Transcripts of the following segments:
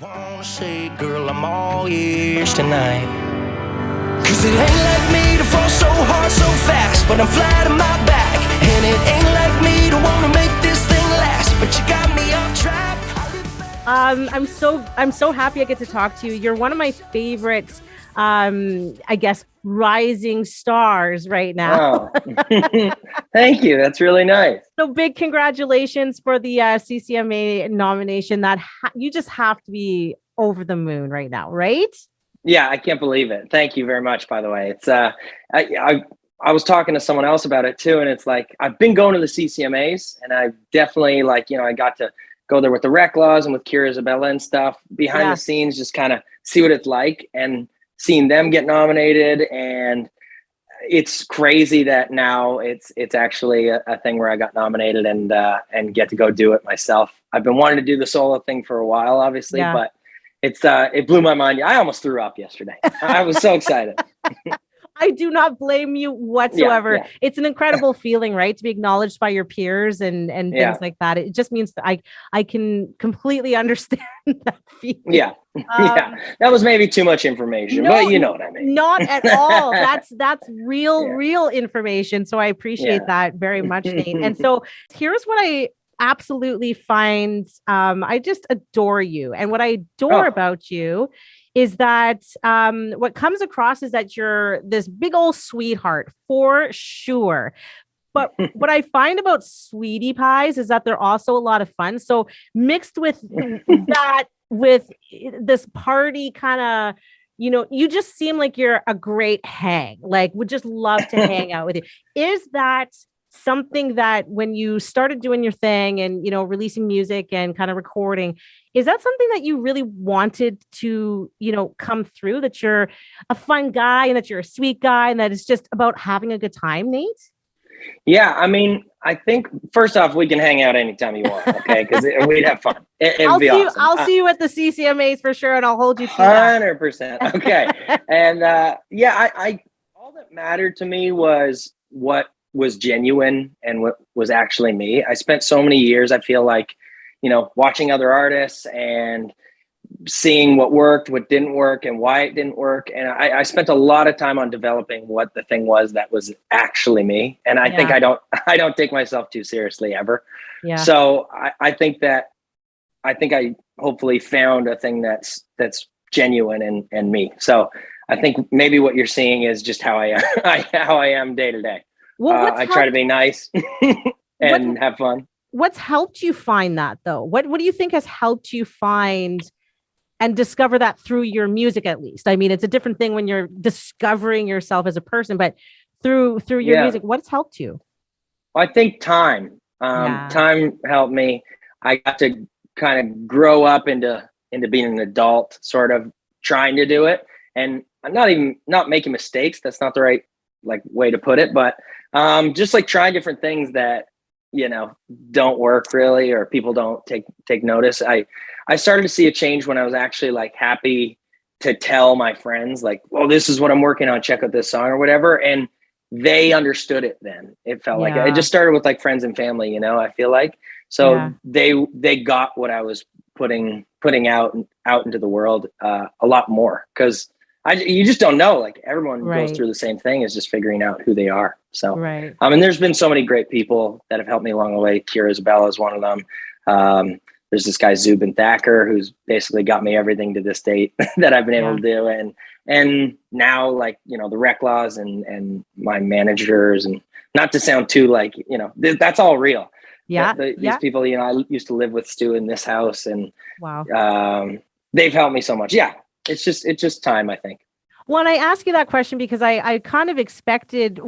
Wanna say, girl, I'm all ears tonight. Cause it ain't like me to fall so hard so fast, but I'm flat on my back. And it ain't like me to wanna make this thing last, but you got me off track. I'm so happy I get to talk to you. You're one of my favorite, I guess, rising stars right now. Oh, thank you. That's really nice. So big congratulations for the CCMA nomination. You just have to be over the moon right now, right? Yeah, I can't believe it. Thank you very much, by the way. It's I was talking to someone else about it too, and it's like I've been going to the CCMAs, and I definitely I got to go there with the Reklaws and with Kira Isabella and stuff behind the scenes, just kind of see what it's like, and seeing them get nominated. And it's crazy that now it's actually a thing where I got nominated and get to go do it myself. I've been wanting to do the solo thing for a while, obviously, but it blew my mind. I almost threw up yesterday. I was so excited. I do not blame you whatsoever. Yeah. It's an incredible feeling, right? To be acknowledged by your peers and things like that. It just means that I can completely understand that feeling. Yeah. That was maybe too much information, but you know what I mean. Not at all. That's real information. So I appreciate that very much, Nate. And so here's what I absolutely find, I just adore you. And what I adore about you is that what comes across is that you're this big old sweetheart for sure. But what I find about sweetie pies is that they're also a lot of fun. So mixed with that, with this party kind of, you just seem like you're a great hang, like would just love to hang out with you. Is that something that when you started doing your thing and, releasing music and kind of recording, is that something that you really wanted to, come through, that you're a fun guy and that you're a sweet guy and that it's just about having a good time, Nate? Yeah. I mean, I think first off, we can hang out anytime you want. Okay. Cause we'd have fun. It'd be awesome. I'll see you at the CCMAs for sure. And I'll hold you to 100%. Okay. And, I all that mattered to me was what was genuine and what was actually me. I spent so many years, I feel like, watching other artists and seeing what worked, what didn't work, and why it didn't work. And I spent a lot of time on developing what the thing was that was actually me. And I think I don't take myself too seriously ever. Yeah. So I think I hopefully found a thing that's genuine and me. So I think maybe what you're seeing is just how I am day to day. Well, I try to be nice and have fun. What's helped you find that though? What do you think has helped you find and discover that through your music, at least? I mean, it's a different thing when you're discovering yourself as a person, but through your music, what's helped you? I think time. Time helped me. I got to kind of grow up into being an adult, sort of trying to do it, and I'm not making mistakes. That's not the right way to put it, but just trying different things that don't work really, or people don't take notice. I started to see a change when I was actually happy to tell my friends well, this is what I'm working on, check out this song or whatever, and they understood it. Then it felt like it just started with friends and family, I feel like. So they got what I was putting out into the world a lot more, because you just don't know. Everyone goes through the same thing, is just figuring out who they are. So, and there's been so many great people that have helped me along the way. Kira Isabella is one of them. There's this guy Zubin Thacker, who's basically got me everything to this date that I've been able to do. And now the Reklaws and my managers, and not to sound too that's all real. Yeah. These people, I used to live with Stu in this house, and they've helped me so much. Yeah. It's just time, I think. Well, and I ask you that question because I kind of expected,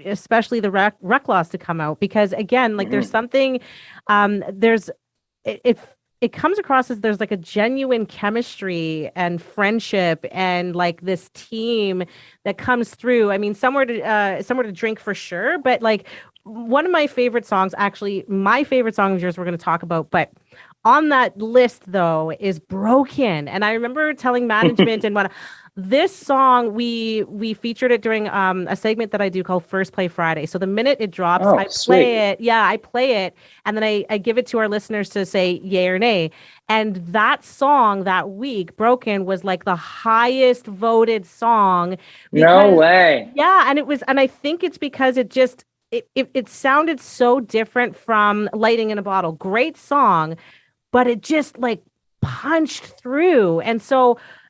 especially the Reklaws to come out, because again, there's something, it comes across as there's a genuine chemistry and friendship and this team that comes through. I mean, somewhere to drink for sure, but one of my favorite songs, actually my favorite song of yours we're going to talk about, but on that list though is Broken. And I remember telling management and what this song we featured it during a segment that I do called First Play Friday. So the minute it drops, Oh, I sweet. play it. Yeah, I play it and then I give it to our listeners to say yay or nay. And that song that week, Broken, was like the highest voted song No because way. yeah, and I think it's because it sounded so different from Lighting in a Bottle. Great song, but it just like punched through.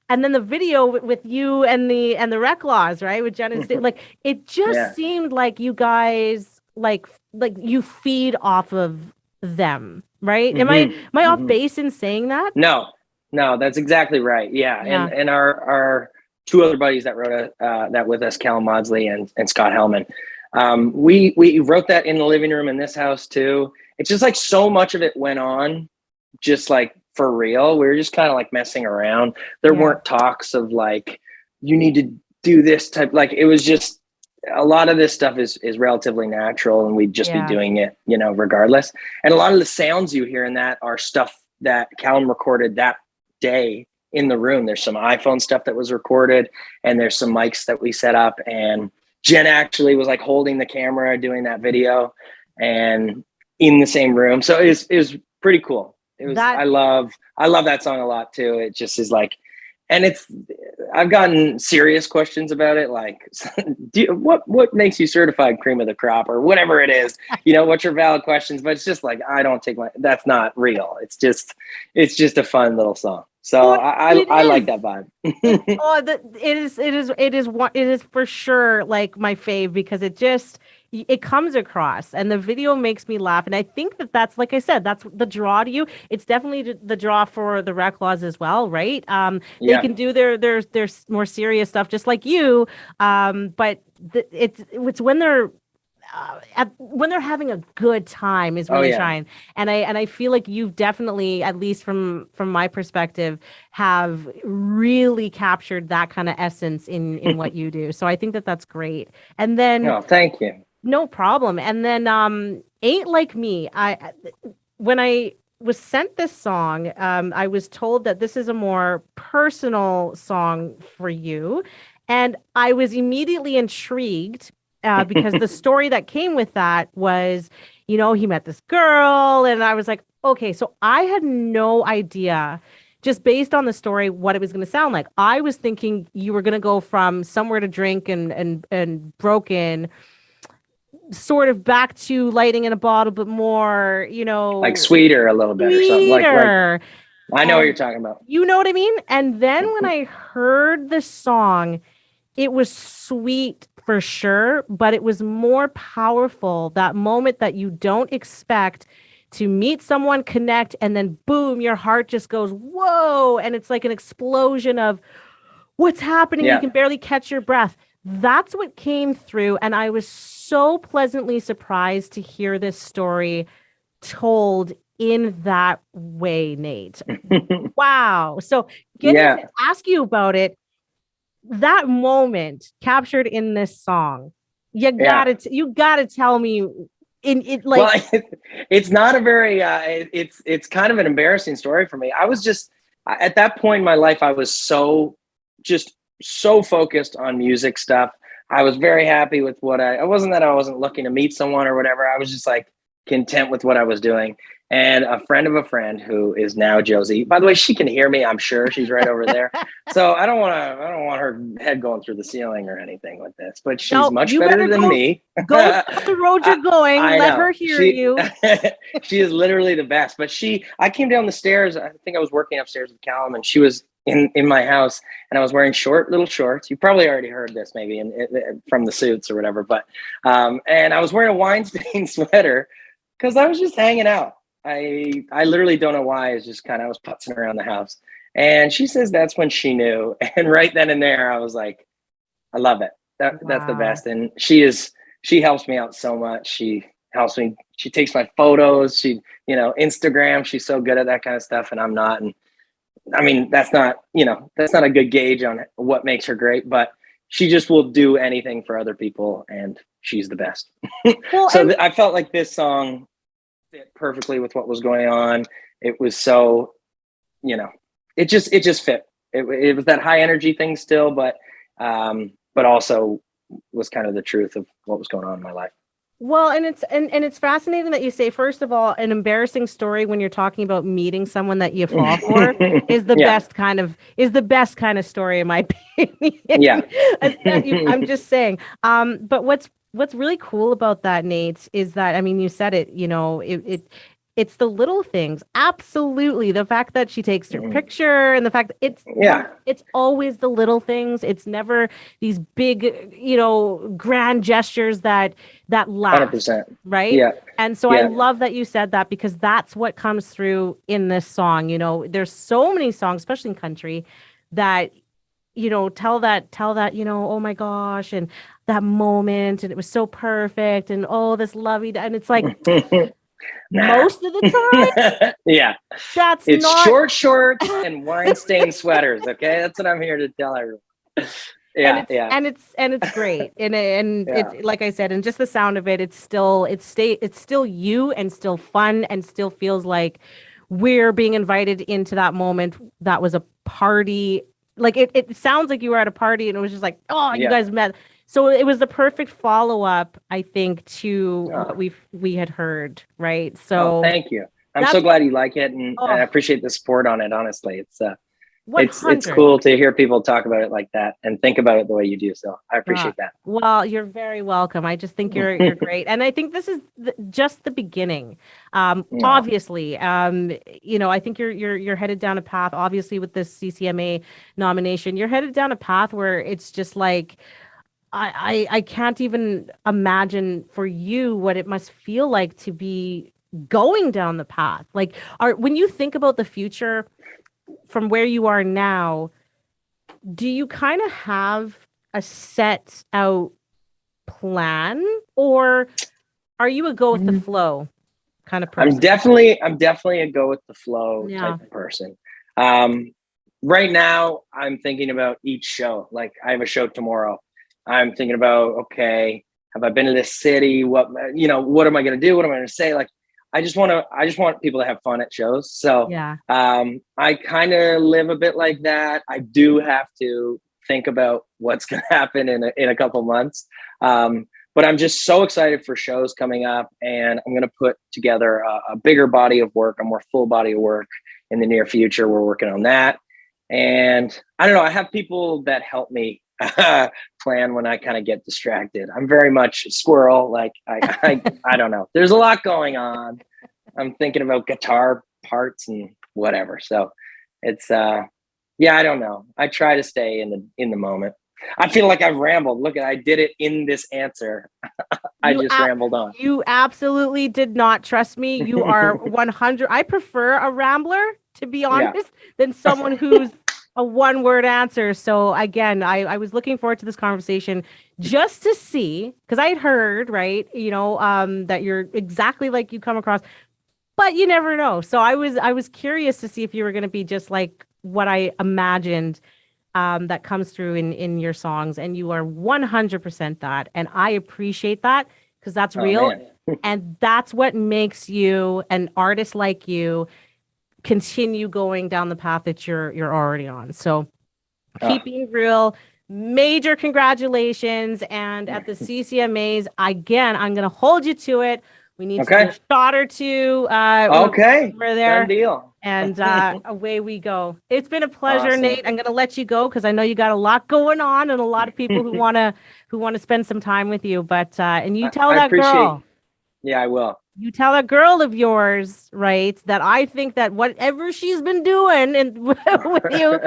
And then the video with you and the Reklaws, right? With Jen and Steve, like it just Yeah. seemed like you guys like you feed off of them, right? Am I off base in saying that? No, that's exactly right. Yeah. Yeah. And our two other buddies that wrote that with us, Callum Maudsley and Scott Hellman, we wrote that in the living room in this house too. It's just like so much of it went on just like for real. We were just kind of like messing around. There weren't talks of like, you need to do this type. Like it was just, a lot of this stuff is relatively natural and we'd just be doing it, you know, regardless. And a lot of the sounds you hear in that are stuff that Callum recorded that day in the room. There's some iPhone stuff that was recorded and there's some mics that we set up, and Jen actually was like holding the camera doing that video and in the same room. So it was pretty cool. It was, I love that song a lot too. It just is like, and I've gotten serious questions about it. Like, what makes you certified cream of the crop or whatever it is, you know, what's your valid questions, but it's just like, that's not real. It's just a fun little song. So I like that vibe. It is for sure like my fave because it comes across and the video makes me laugh. And I think that's, like I said, that's the draw to you. It's definitely the draw for the Reklaws as well, right? They can do their more serious stuff just like you. But it's when they're having a good time is when they shine. And I feel like you've definitely, at least from my perspective, have really captured that kind of essence in what you do. So I think that's great. And then thank you. No problem. And then Ain't Like Me. When I was sent this song, I was told that this is a more personal song for you. And I was immediately intrigued because the story that came with that was, you know, he met this girl and I was like, okay, so I had no idea just based on the story, what it was going to sound like. I was thinking you were going to go from Somewhere to Drink and Broken sort of back to Lighting in a Bottle, but more, you know, like sweeter a little bit or something. Like I know what you're talking about. You know what I mean? And then when I heard the song, it was sweet for sure, but it was more powerful. That moment that you don't expect to meet someone, connect, and then boom, your heart just goes, whoa. And it's like an explosion of what's happening. You can barely catch your breath. That's what came through. And I was so pleasantly surprised to hear this story told in that way, Nate. Wow. So getting to ask you about it, that moment captured in this song, you gotta tell me in it. Like, well, it's not a very it's kind of an embarrassing story for me. I was just at that point in my life, I was so focused on music stuff. I was very happy with what I wasn't looking to meet someone or whatever. I was just like content with what I was doing. And a friend of a friend who is now Josie, by the way, she can hear me. I'm sure she's right over there. So I don't want her head going through the ceiling or anything like this, but she's much better than me. Go the road you're going. Let her hear you. She is literally the best, but I came down the stairs. I think I was working upstairs with Callum and she was in my house and I was wearing little shorts. You probably already heard this maybe from the Suits or whatever, but, and I was wearing a Weinstein sweater because I was just hanging out. I literally don't know why. It's just I was putzing around the house. And she says that's when she knew. And right then and there, I was like, I love it. That's the best. And she helps me out so much. She helps me. She takes my photos. She, Instagram. She's so good at that kind of stuff. And I'm not. And I mean, that's not a good gauge on what makes her great, but she just will do anything for other people. And she's the best. Well, I felt like this song fit perfectly with what was going on. it was so, it just fit. It was that high energy thing still, but also was kind of the truth of what was going on in my life. Well, and it's fascinating that you say, first of all, an embarrassing story when you're talking about meeting someone that you fall for is the best kind of story, in my opinion. Yeah. I'm just saying. But what's really cool about that, Nate, is that, I mean, you said it, it's the little things. Absolutely. The fact that she takes her picture, and the fact that it's always the little things. It's never these big, grand gestures that last. 100%. Right. Yeah. And so I love that you said that, because that's what comes through in this song. There's so many songs, especially in country, that, tell that, oh my gosh, and that moment, and it was so perfect, and oh, this lovey, and it's like, most of the time, it's not short shorts and wine stained sweaters. Okay, that's what I'm here to tell everyone. And it's great, and it's, like I said, and just the sound of it, it's still you, and still fun, and still feels like we're being invited into that moment. That was a party. Like it sounds like you were at a party, and it was just like, oh, you guys met. So it was the perfect follow-up, I think, to what we had heard, right? So thank you. I'm so glad you like it, and I appreciate the support on it. Honestly, it's cool to hear people talk about it like that and think about it the way you do. So I appreciate that. Well, you're very welcome. I just think you're great, and I think this is just the beginning. Obviously, I think you're headed down a path. Obviously, with this CCMA nomination, you're headed down a path where it's just like, I can't even imagine for you what it must feel like to be going down the path. Like, when you think about the future from where you are now, do you kind of have a set out plan, or are you a go with the flow kind of person? I'm definitely a go with the flow type of person. Right now I'm thinking about each show. Like, I have a show tomorrow. I'm thinking about, okay, have I been to this city? What am I going to do? What am I going to say? Like, I just want people to have fun at shows. So I kind of live a bit like that. I do have to think about what's going to happen in a couple months. But I'm just so excited for shows coming up, and I'm going to put together a bigger body of work, a more full body of work in the near future. We're working on that. And I don't know, I have people that help me plan when I kind of get distracted. I'm very much a squirrel. Like, I don't know. There's a lot going on. I'm thinking about guitar parts and whatever. So it's I don't know. I try to stay in the moment. I feel like I've rambled. Look, I did it in this answer. I just rambled on. You absolutely did not. Trust me. You are 100. I prefer a rambler, to be honest, than someone who's a one-word answer. So again, I was looking forward to this conversation just to see, because I had heard, right, that you're exactly like you come across, but you never know. So I was curious to see if you were going to be just like what I imagined that comes through in your songs, and you are 100% that, and I appreciate that, because that's real, and that's what makes you an artist like you continue going down the path that you're already on. So keep being real. Major congratulations. And at the CCMAs, again, I'm going to hold you to it. We need to do a shot or two. We're there. Done deal. And away we go. It's been a pleasure, Nate. I'm going to let you go, because I know you got a lot going on, and a lot of people who want to spend some time with you. But and you tell that girl. Yeah, I will. You tell a girl of yours, right, that I think that whatever she's been doing and with you,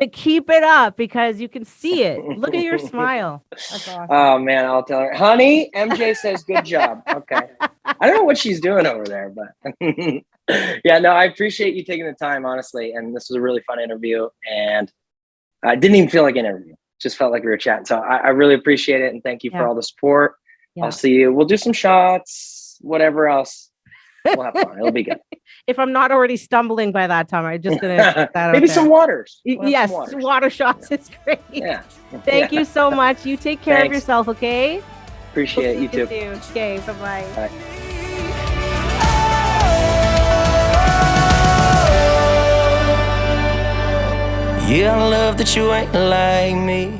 to keep it up, because you can see it. Look at your smile. That's awesome. Oh man, I'll tell her, honey. MJ says good job. Okay, I don't know what she's doing over there, but yeah, no, I appreciate you taking the time, honestly. And this was a really fun interview, and I didn't even feel like an interview; just felt like we were chatting. So I really appreciate it, and thank you for all the support. I'll see you. We'll do some shots, whatever else. We'll have fun. It'll be good. If I'm not already stumbling by that time, I'm just gonna maybe some waters. Yes, some waters. Water shots is great. Yeah. Thank you so much. You take care of yourself, okay? Appreciate you too. Soon. Okay, bye-bye. Bye. Yeah, I love that you ain't like me.